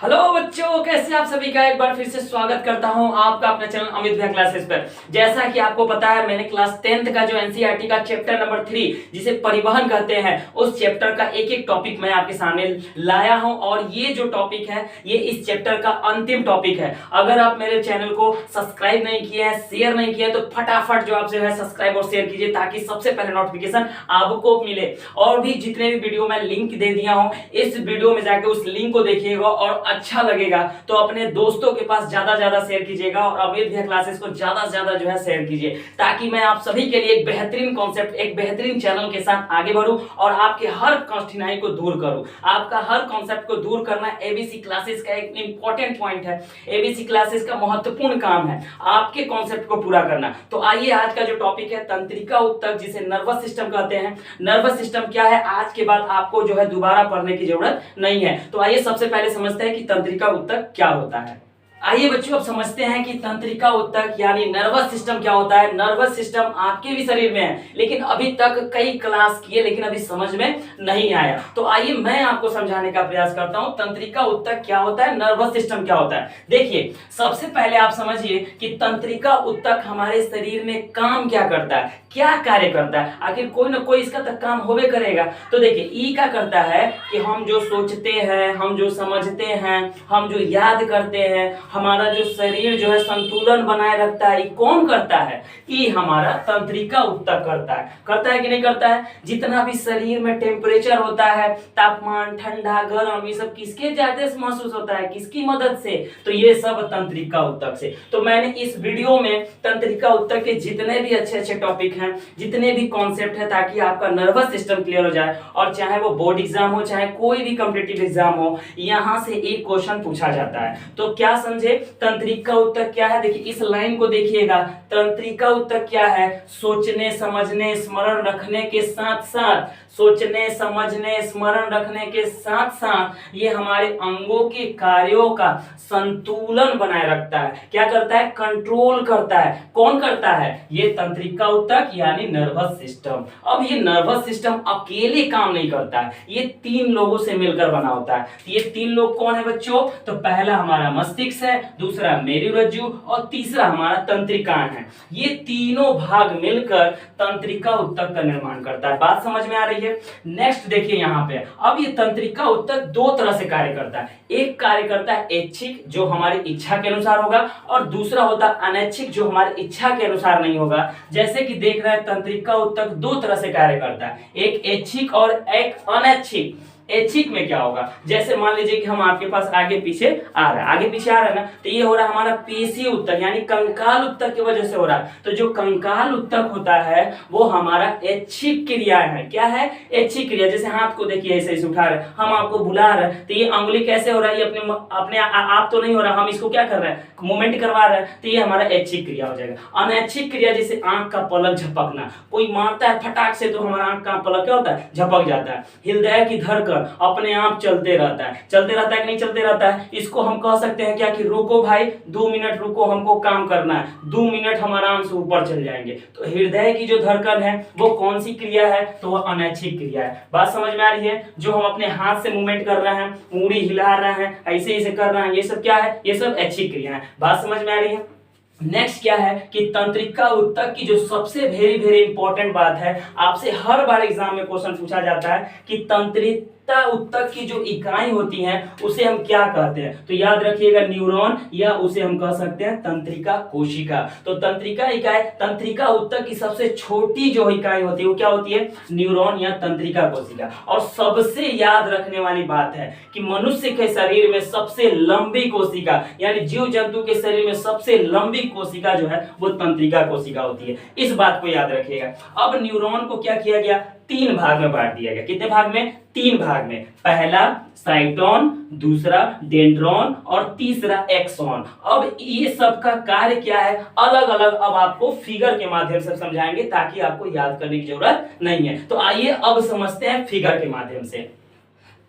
Hello बच्चों, कैसे आप सभी का एक बार फिर से स्वागत करता हूं आपका अपने चैनल अमित भैया क्लासेस पर। जैसा कि आपको पता है, मैंने क्लास 10th का जो एनसीईआरटी का चैप्टर नंबर 3 जिसे परिवहन कहते हैं, उस चैप्टर का एक एक टॉपिक मैं आपके सामने लाया हूं। और ये जो टॉपिक है, ये इस चैप्टर का अंतिम टॉपिक है। अगर आप मेरे चैनल को सब्सक्राइब नहीं किए हैं, शेयर नहीं किए, तो फटाफट जो आपसे है सब्सक्राइब और शेयर कीजिए, ताकि सबसे पहले नोटिफिकेशन आपको मिले। और भी जितने भी वीडियो मैं लिंक दे दिया हूं, इस वीडियो में जाके उस लिंक को देखिएगा और अच्छा लगेगा तो अपने दोस्तों के पास ज्यादा शेयर कीजिएगा और अमित भैया क्लासेस को ज्यादा से ज्यादा जो है शेयर कीजिए, ताकि मैं आप सभी के लिए एक बेहतरीन कॉन्सेप्ट, एक बेहतरीन चैनल के साथ आगे बढ़ूं और आपके हर कठिनाई को दूर करूं। आपका हर कॉन्सेप्ट को दूर करना एबीसी क्लासेस का एक इंपॉर्टेंट पॉइंट है। एबीसी क्लासेस का महत्वपूर्ण काम है आपके कॉन्सेप्ट को पूरा करना। तो आइए, आज का जो टॉपिक है तंत्रिका उत्तक, जिसे नर्वस सिस्टम कहते हैं। नर्वस सिस्टम क्या है, आज के बाद आपको जो है दोबारा पढ़ने की जरूरत नहीं है। तो आइए सबसे पहले समझते हैं कि तंत्रिका उत्तक क्या होता है। आइए बच्चों, अब समझते हैं कि तंत्रिका उत्तक यानी नर्वस सिस्टम क्या होता है। नर्वस सिस्टम आपके भी शरीर में है, लेकिन अभी तक कई क्लास किए लेकिन अभी समझ में नहीं आया। तो आइए मैं आपको समझाने का प्रयास करता हूं तंत्रिका उत्तक क्या होता है, नर्वस सिस्टम क्या होता है। देखिए, सबसे पहले आप समझिए कि तंत्रिका उत्तक हमारे शरीर में काम क्या करता है, क्या कार्य करता है। आखिर कोई ना कोई इसका तक काम होवे करेगा। तो देखिए, ई क्या करता है कि हम जो सोचते हैं, हम जो समझते हैं, हम जो याद करते हैं, हमारा जो शरीर जो है संतुलन बनाए रखता है, ये कौन करता है? ये हमारा तंत्रिका उत्तक करता है कि नहीं करता है। जितना भी शरीर में टेम्परेचर होता है, तापमान, ठंडा, गर्म, ये सब किसके ज्यादा महसूस होता है, किसकी मदद से? तो ये सब तंत्रिका उत्तक से। तो मैंने इस वीडियो में तंत्रिका उत्तक के जितने भी अच्छे टॉपिक हैं, जितने भी कॉन्सेप्ट है, ताकि आपका नर्वस सिस्टम क्लियर हो जाए। और चाहे वो बोर्ड एग्जाम हो, चाहे कोई भी कॉम्पिटिटिव एग्जाम हो, यहां से एक क्वेश्चन पूछा जाता है। तो क्या समझे तंत्रिका उत्तक क्या है? देखिए, इस लाइन को देखिएगा। तंत्रिका उत्तक क्या है? सोचने, समझने, स्मरण रखने के साथ साथ, सोचने, समझने, स्मरण रखने के साथ साथ ये हमारे अंगों के कार्यों का संतुलन बनाए रखता है। क्या करता है? कंट्रोल करता है। कौन करता है? ये तंत्रिका उत्तक यानी नर्वस सिस्टम। अब ये नर्वस सिस्टम अकेले काम नहीं करता है, ये तीन लोगों से मिलकर बना होता है। ये तीन लोग कौन है बच्चों? तो पहला हमारा मस्तिष्क है, दूसरा मेरुरज्जु और तीसरा हमारा तंत्रिकाएं हैं। ये तीनों भाग मिलकर तंत्रिका उत्तक का निर्माण करता है। बात समझ में आ रही है? नेक्स्ट देखिए यहाँ पे, अब ये तंत्रिका उत्तक दो तरह से कार्य करता है। एक कार्य करता है ऐच्छिक, जो हमारी इच्छा के अनुसार होगा, और दूसरा होता है अनैच्छिक, जो हमारी इच्छा के अनुसार नहीं होगा। जैसे कि देख रहे हैं, तंत्रिका उत्तक दो तरह से कार्य करता है, एक ऐच्छिक और एक अनैच्छिक। ऐच्छिक में क्या होगा? जैसे मान लीजिए कि हम आपके पास आगे पीछे आ रहा है, आगे पीछे आ रहा है ना, तो ये हो रहा है हमारा पेशी उत्तक यानी कंकाल उत्तक की वजह से हो रहा है। तो जो कंकाल उत्तक होता है वो हमारा ऐच्छिक क्रिया है। क्या है? ऐच्छिक क्रिया। जैसे हाथ को देखिए, ऐसे ऐसे उठा रहे हैं, हम आपको बुला रहे हैं, तो ये अंगुली कैसे हो रहा है? ये अपने आप तो नहीं हो रहा, हम इसको क्या कर रहे हैं? मूवमेंट करवा रहे हैं, तो ये हमारा ऐच्छिक क्रिया हो जाएगा। अनैच्छिक क्रिया, जैसे आंख का पलक झपकना, कोई मारता है फटाक से तो हमारा आंख का पलक क्या होता है? झपक जाता है। हृदय की धड़कन अपने आप चलते रहता है कि नहीं चलते रहता है। इसको हम कह सकते हैं क्या कि रुको भाई, 2 मिनट रुको, हमको काम करना है, 2 मिनट हम आराम से ऊपर चल जाएंगे। तो हृदय की जो धड़कन है वो कौन सी क्रिया है? तो वो अनैच्छिक क्रिया है। बात समझ में आ रही है? जो हम अपने हाथ से मूवमेंट कर रहे हैं, उंगली हिला रहे हैं, ऐसे ऐसे कर रहे हैं, ये सब क्या है? ये सब ऐच्छिक क्रिया है। बात समझ में आ रही है? नेक्स्ट क्या है कि तंत्रिका उत्तक की जो सबसे वेरी इंपॉर्टेंट बात है, आपसे हर बार एग्जाम में क्वेश्चन पूछा जाता है कि तंत्रिका उत्तक की जो इकाई होती हैं उसे हम क्या कहते हैं? तो याद रखिएगा, न्यूरॉन, या उसे हम कह सकते हैं तंत्रिका कोशिका। तो तंत्रिका इकाई, तंत्रिका उत्तक की सबसे छोटी जो इकाई होती है वो क्या होती है? न्यूरॉन या तंत्रिका कोशिका। और सबसे याद रखने वाली बात है कि मनुष्य के शरीर में सबसे लंबी कोशिका, यानी जीव जंतु के शरीर में सबसे लंबी कोशिका जो है वो तंत्रिका कोशिका होती है। इस बात को याद रखिएगा। अब न्यूरॉन को क्या किया गया? 3 भाग में बांट दिया गया। कितने भाग में? 3 भाग में। पहला साइटोन, दूसरा डेंड्रॉन और तीसरा एक्सॉन। अब ये सब का कार्य क्या है? अलग अलग अब आपको फिगर के माध्यम से समझाएंगे, ताकि आपको याद करने की जरूरत नहीं है। तो आइए अब समझते हैं फिगर के माध्यम से।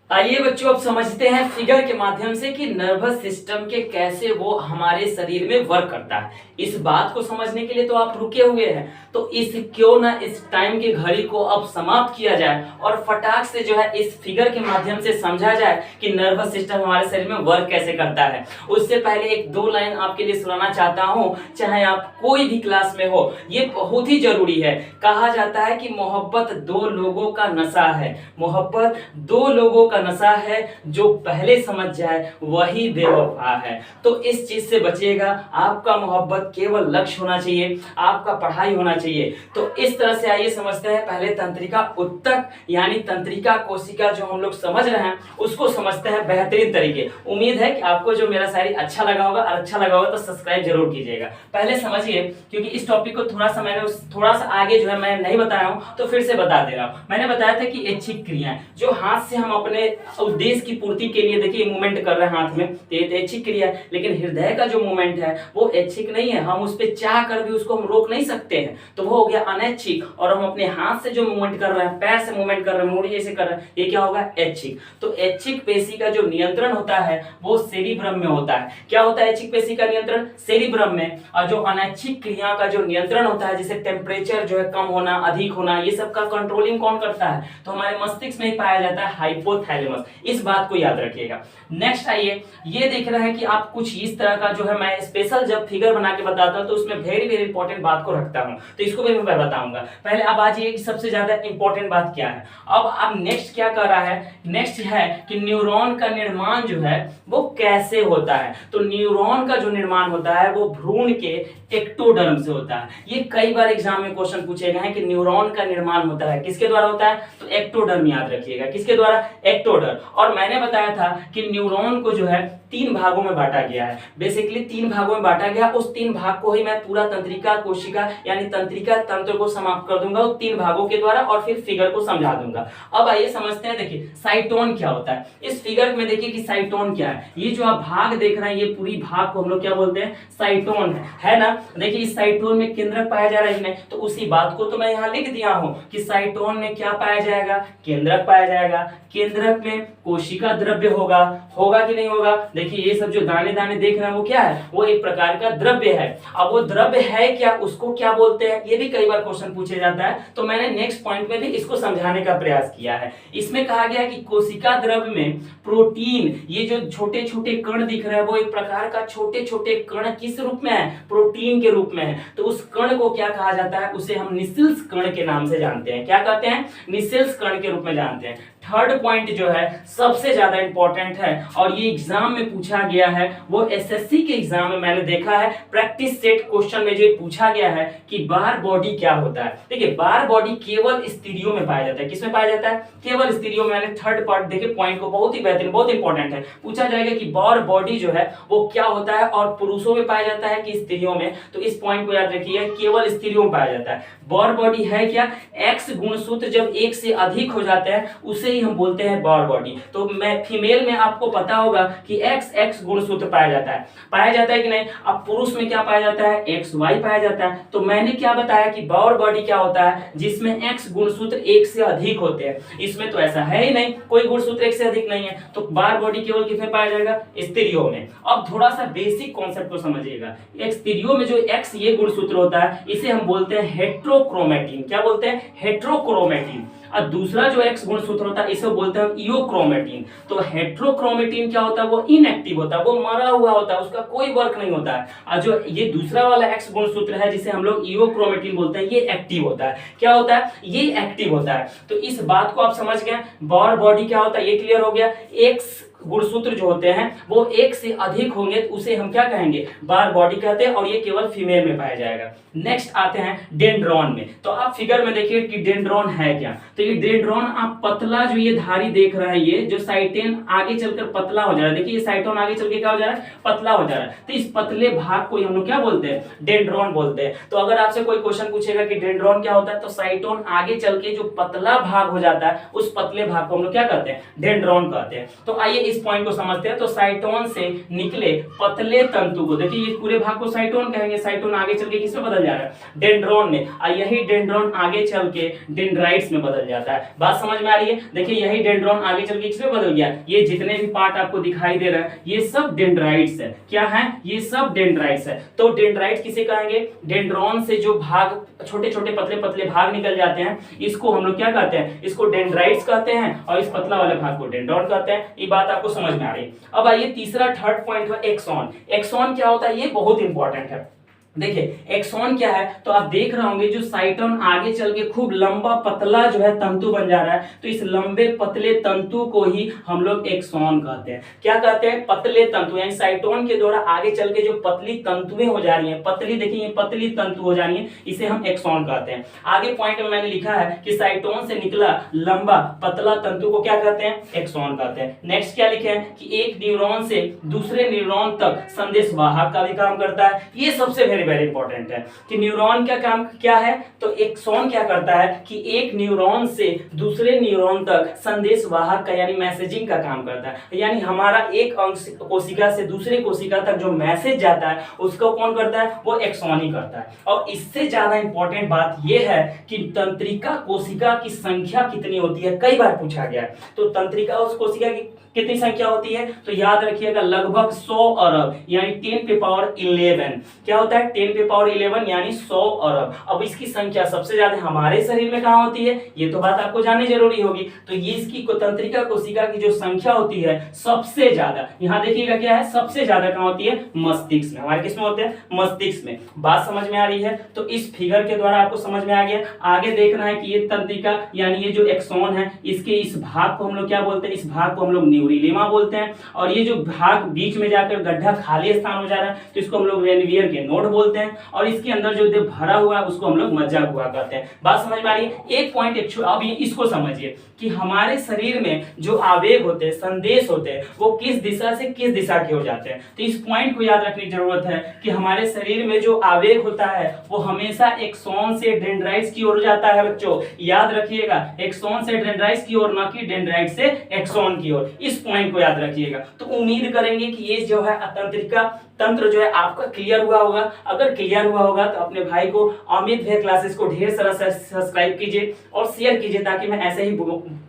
आइए बच्चों, अब समझते हैं फिगर के माध्यम से कि नर्वस सिस्टम के कैसे वो हमारे शरीर में वर्क करता है। इस बात को समझने के लिए तो आप रुके हुए हैं, तो क्यों ना इस टाइम की घड़ी को अब समाप्त किया जाए और फटाक से जो है इस फिगर के माध्यम से समझा जाए कि नर्वस सिस्टम हमारे शरीर में वर्क कैसे करता है। उससे पहले एक दो लाइन आपके लिए सुनाना चाहता हूँ, चाहे आप कोई भी क्लास में हो, ये बहुत ही जरूरी है। कहा जाता है कि मोहब्बत दो लोगों का नशा है, मोहब्बत दो लोगों का नशा है, जो पहले समझ जाए वही बेवफा है। तो इस चीज से बचिएगा, आपका मोहब्बत केवल लक्ष्य होना चाहिए, आपका पढ़ाई होना चाहिए। तो इस तरह से आइए समझते हैं पहले तंत्रिका उत्तक यानी तंत्रिका कोशिका जो हम लोग समझ रहे हैं उसको समझते हैं बेहतरीन तरीके। उम्मीद है कि आपको जो मेरा शायरी अच्छा लगा होगा, और अच्छा लगा होगा तो सब्सक्राइब जरूर कीजिएगा। पहले समझिए, क्योंकि इस टॉपिक को थोड़ा सा आगे जो है मैं नहीं बताया हूं, तो फिर से बता दे रहा हूं। मैंने बताया था कि ऐच्छिक क्रियाएं जो हाथ से हम अपने उद्देश्य की पूर्ति के लिए देखिए मूवमेंट कर रहे हैं हाथ में, तो ये ऐच्छिक क्रिया है। लेकिन हृदय का जो मूवमेंट है वो ऐच्छिक नहीं है, हम उस पर चाह कर भी उसको हम रोक नहीं सकते हैं, तो वो हो गया अनैच्छिक। और हम अपने हाथ से जो मूवमेंट कर रहे हैं, पैर से मूवमेंट कर रहे हैं, मुड़ी जैसे कर रहे हैं, ये क्या होगा? ऐच्छिक। तो ऐच्छिक पेशी का जो नियंत्रण होता है वो सेरिब्रम में होता है। क्या होता है ऐच्छिक पेशी का नियंत्रण? सेरिब्रम में। और जो अनैच्छिक क्रिया का जो नियंत्रण होता है, जैसे टेम्परेचर जो है कम होना, अधिक होना, ये सब का कंट्रोलिंग कौन करता है? तो हमारे मस्तिष्क में ही पाया जाता है, हाइपोथैलेमस। इस बात को याद रखिएगा। नेक्स्ट आइए, ये देख रहे हैं कि आप कुछ इस तरह का जो है, मैं स्पेशल जब फिगर बना के बताता हूं तो उसमें वेरी वेरी इंपॉर्टेंट बात को रखता हूं, तो इसको भी मैं बताऊंगा। पहले अब आज ये सबसे ज्यादा इंपॉर्टेंट बात क्या है। अब नेक्स्ट क्या कर रहा है? नेक्स्ट है कि न्यूरॉन का निर्माण जो है वो कैसे होता है। तो न्यूरॉन का जो निर्माण होता है वो भ्रूण के एक्टोडर्म से होता है। ये कई बार एग्जाम में क्वेश्चन पूछे गए हैं कि न्यूरॉन का निर्माण होता है किसके द्वारा होता है, तो एक्टोडर्म याद रखिएगा। किसके द्वारा? एक्टोडर्म। और मैंने बताया था कि न्यूरॉन को जो है तीन भागों में बांटा गया है, बेसिकली तीन भागों में बांटा गया। उस तीन भाग को ही मैं पूरा तंत्रिका कोशिका यानी तंत्रिका तंत्र को समाप्त कर दूंगा उस तीन भागों के द्वारा, और फिर फिगर को समझा दूंगा। अब आइए समझते हैं, देखिए साइटोन क्या होता है। इस फिगर में देखिए कि साइटोन क्या है। ये जो आप भाग देख रहे हैं, ये पूरी भाग को हम लोग क्या बोलते हैं? साइटोन है ना। देखिए इस साइटोन में केंद्रक पाया जा रहा है इसमें, तो उसी बात को तो मैं यहाँ लिख दिया हूं कि साइटोन में क्या पाया जाएगा? केंद्रक पाया जाएगा। केंद्रक में कोशिका द्रव्य होगा कि नहीं होगा? देखिए ये सब जो दाने दाने देख रहे हैं वो क्या है? वो एक प्रकार का द्रव्य है। अब वो द्रव्य है क्या, उसको क्या बोलते हैं, ये भी कई बार क्वेश्चन पूछे जाता है, तो मैंने नेक्स्ट पॉइंट में भी इसको समझाने का प्रयास किया है। इसमें कहा गया कि कोशिका द्रव्य में प्रोटीन, ये जो छोटे छोटे कण दिख रहे हैं वो एक प्रकार का छोटे छोटे कण किस रूप में है? प्रोटीन के रूप में है। तो उस कण को क्या कहा जाता है? उसे हम निसेल्स कण के नाम से जानते हैं। क्या कहते हैं? निसेल्स कण के रूप में जानते हैं। थर्ड पॉइंट जो है सबसे ज्यादा इंपॉर्टेंट है, और ये एग्जाम में पूछा गया है, वो एसएससी के एग्जाम में मैंने देखा है प्रैक्टिस सेट क्वेश्चन में जो पूछा गया है कि बार बॉडी क्या होता है। देखिए बार बॉडी केवल स्त्रियों में पाया जाता है। किसमें पाया जाता है? केवल स्त्रियों में। मैंने थर्ड पार्ट देखे पॉइंट को, बहुत ही बेहतरीन, बहुत इंपॉर्टेंट है। पूछा जाएगा कि बार बॉडी जो है वो क्या होता है और पुरुषों में पाया जाता है कि स्त्रियों में, तो इस पॉइंट को याद रखिए, केवल स्त्रियों में पाया जाता है। बार बॉडी है क्या? एक्स गुणसूत्र जब एक से अधिक हो जाते हैं उसे ही हम बोलते हैं बार बॉडी। तो मैं फीमेल में आपको पता होगा कि एक्स गुणसूत्र पाया जाता है कि नहीं? अब पुरुष में क्या पाया जाता है? एक्स वाई पाया जाता है। तो मैंने क्या बताया कि बार बॉडी क्या होता है? जिसमें एक्स गुणसूत्र एक से अधिक होते हैं। इसमें तो ऐसा है ही नहीं, कोई गुणसूत्र एक से अधिक नहीं है, तो बार बॉडी केवल किसमें पाया जाएगा? स्त्रियों में। अब थोड़ा सा बेसिक कॉन्सेप्ट को समझिएगा। एक स्त्रियों में जो एक्स ये गुणसूत्र होता है इसे हम बोलते हैं हेट्रोक्रोमेटिन। क्या बोलते हैं? हेट्रोक्रोमेटिन। और दूसरा जो एक्स गुणसूत्र होता है इसे बोलते हैं इयोक्रोमेटिन। तो हेट्रोक्रोमेटिन क्या होता है? वो इनएक्टिव होता है, वो मरा हुआ होता है, उसका कोई वर्क नहीं होता है। और जो ये दूसरा वाला एक्स गुणसूत्र है जिसे हम लोग इयोक्रोमेटिन बोलते हैं, ये एक्टिव होता है। क्या होता है? ये एक्टिव होता है। तो इस बात को आप समझ गए। बार बॉडी क्या होता है ये क्लियर हो गया। एक्स गुणसूत्र जो होते हैं वो एक से अधिक होंगे तो उसे हम क्या कहेंगे? बार बॉडी कहते हैं, और ये केवल फीमेल में पाया जाएगा। नेक्स्ट आते हैं डेंड्रॉन में। तो आप फिगर में देखिए कि डेंड्रॉन है क्या। तो ये डेंड्रॉन आप पतला जो ये धारी देख रहे हैं, ये जो साइटेन आगे चलकर पतला हो जा रहा है, देखिए ये साइटोन आगे चल के क्या हो जा रहा है? पतला हो जा रहा है। तो इस पतले भाग को हम लोग क्या बोलते हैं? डेंड्रॉन बोलते हैं। तो अगर आपसे कोई क्वेश्चन पूछेगा कि डेंड्रॉन क्या होता है, तो साइटोन आगे चल के जो पतला भाग हो जाता है उस पतले भाग को हम लोग क्या कहते हैं? डेंड्रॉन कहते हैं। तो आइए इस पॉइंट को समझते हैं। तो साइटोन से निकले पतले तंतु को, देखिए ये पूरे भाग को साइटोन कहेंगे। साइटोन आगे चल के किसमें बदल जा रहा है? डेंड्रॉन में। और यही डेंड्रॉन आगे चल के डेंड्राइट्स में बदल जाता है। बात समझ में आ रही है? देखिए यही डेंड्रॉन आगे चल के किसमें बदल गया? ये जितने भी पार्ट आपको दिखाई दे रहा है ये सब डेंड्राइट्स है। क्या है? ये सब डेंड्राइट्स है। तो डेंड्राइट किसे कहेंगे? डेंड्रॉन से जो भाग छोटे छोटे पतले पतले भाग निकल जाते हैं इसको हम लोग क्या कहते हैं? इसको डेंड्राइट्स कहते हैं, और इस पतला वाले भाग को डेंड्रॉन कहते हैं। ये बात आपको समझ में आ रही है? अब आइए तीसरा थर्ड पॉइंट है एक्सॉन। एक्सॉन क्या होता है? ये बहुत इंपॉर्टेंट है। देखिए एक्सॉन क्या है, तो आप देख रहे होंगे जो साइटोन आगे चल के खूब लंबा पतला जो है तंतु बन जा रहा है, तो इस लंबे पतले तंतु को ही हम लोग एक्सॉन कहते हैं। क्या कहते हैं? पतले तंतु। यानी साइटोन के द्वारा आगे चल के जो पतली तंतुएं हो जा रही हैं, पतली, देखिए ये पतली तंतु हो जा रही है, इसे हम एक्सॉन कहते हैं। आगे पॉइंट में मैंने लिखा है कि साइटोन से निकला लंबा पतला तंतु को क्या कहते हैं? एक्सॉन कहते हैं। नेक्स्ट क्या लिखे हैं कि एक न्यूरॉन से दूसरे न्यूरॉन तक संदेश वाहक का भी काम करता है। ये सबसे वेरी इंपॉर्टेंट है कि न्यूरॉन का काम क्या है। तो एक्सॉन क्या करता है कि एक न्यूरॉन से दूसरे न्यूरॉन तक संदेश वाहक का यानी मैसेजिंग का काम करता है। यानी हमारा एक अंश कोशिका से दूसरे कोशिका तक जो मैसेज जाता है उसको कौन करता है? वो एक्सॉन ही करता है। और इससे ज्यादा इंपॉर्टेंट बात यह है कि तंत्रिका कोशिका की संख्या कितनी होती है, कई बार पूछा गया है। तो तंत्रिका उस कोशिका की कितनी संख्या होती है? तो याद रखिएगा लगभग 100 अरब यानी 10 पे पावर 11। क्या होता है? 10 पे पावर 11 यानी 100 अरब। अब इसकी संख्या सबसे ज्यादा हमारे शरीर में कहां होती है? ये तो बात आपको जाननी जरूरी होगी। तो ये इसकी तंत्रिका कोशिका की जो संख्या होती है सबसे ज्यादा, यहां देखिएगा क्या है? सबसे ज्यादा कहां होती है? मस्तिष्क में। हमारे किसमें होते हैं? मस्तिष्क में। बात समझ में आ रही है? तो इस फिगर के द्वारा आपको समझ में आ गया। आगे देखना है कि ये तंत्रिका यानी ये जो एक्सॉन है इसके इस भाग को हम लोग क्या बोलते हैं? इस भाग को हम लोग न्यूरिलेमा बोलते हैं। और ये जो भाग बीच में जाकर गड्ढा खाली स्थान हो जा रहा है तो इसको हम लोग रेनवियर के नोड बोलते हैं। और इसके अंदर जो भरा हुआ है उसको हम लोग मज्जा हुआ कहते हैं। बात समझ में आ रही है? एक पॉइंट अभी इसको समझिए कि हमारे शरीर में जो आवेग होते हैं, संदेश होते हैं, वो किस दिशा से किस दिशा के हो जाते हैं। तो इस पॉइंट को याद रखने की जरूरत है कि हमारे शरीर में जो आवेग होता है वो हमेशा एक्सॉन से डेंड्राइट्स की ओर जाता है। बच्चों याद रखिएगा, एक्सॉन से डेंड्राइट्स की ओर, ना कि डेंड्राइट से एक्सॉन की ओर। इस पॉइंट को याद रखिएगा। तो उम्मीद करेंगे कि ये जो है तंत्रिका तंत्र जो है आपका क्लियर हुआ होगा। अगर क्लियर हुआ होगा तो अपने भाई को अमित भैया क्लासेस को ढेर सारा सब्सक्राइब कीजिए और शेयर कीजिए, ताकि मैं ऐसे ही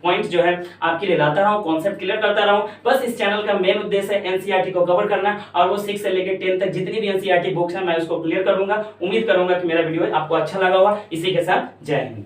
पॉइंट जो है आपके लिए लाता रहूं, कॉन्सेप्ट क्लियर करता रहूं। बस इस चैनल का मेन उद्देश्य है एनसीईआरटी को कवर करना, और वो 6 से लेकर 10 तक जितनी भी एनसीईआरटी बुक्स हैं मैं उसको क्लियर करूंगा। उम्मीद करूंगा कि मेरा वीडियो आपको अच्छा लगा होगा। इसी के साथ जय हिंद।